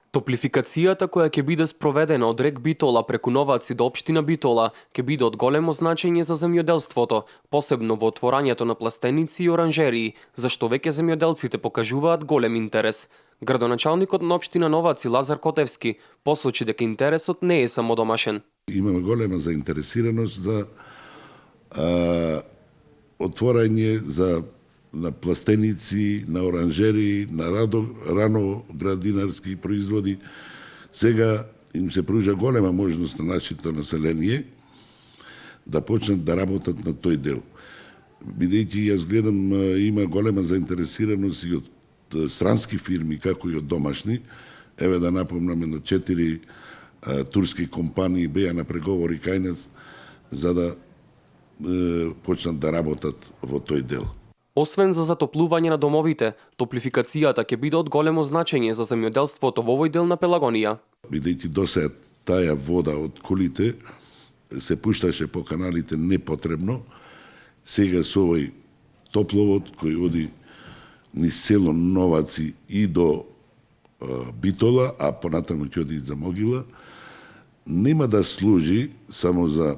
Топлификацијата која ќе биде спроведена од рек Битола преку Новаци до општина Битола ќе биде од големо значење за земјоделството, посебно во отворањето на пластеници и оранжерии, за што веќе земјоделците покажуваат голем интерес. Градоначалникот на општина Новаци Лазар Котевски посочи дека интересот не е само домашен. Имаме голема заинтересираност за отворање на пластеници, на оранжери, на рано градинарски производи. Сега им се пружа голема можност на нашето население да почнат да работат на тој дел. Бидејќи јас гледам има голема заинтересираност и од странски фирми, како и од домашни. Еве да напомнам, едно 4 турски компании беа на преговори кај нас за да почнат да работат во тој дел. Освен за затоплување на домовите, топлификацијата ќе биде од големо значење за земјоделството во овој дел на Пелагонија. Бидејќи досега таа вода од колите се пушташе по каналите непотребно, сега со овој топловод кој оди низ село Новаци и до Битола, а понатаму ќе оди за Могила, нема да служи само за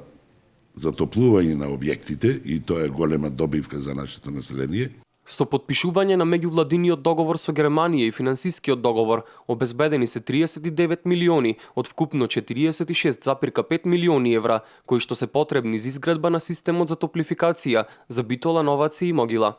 затоплување на објектите, и тоа е голема добивка за нашето население. Со подпишување на меѓувладиниот договор со Германија и финансискиот договор, обезбедени се 39 милиони од вкупно 46,5 милиони евра, кои што се потребни за изградба на системот за топлификација за Битола, Новаци и Могила.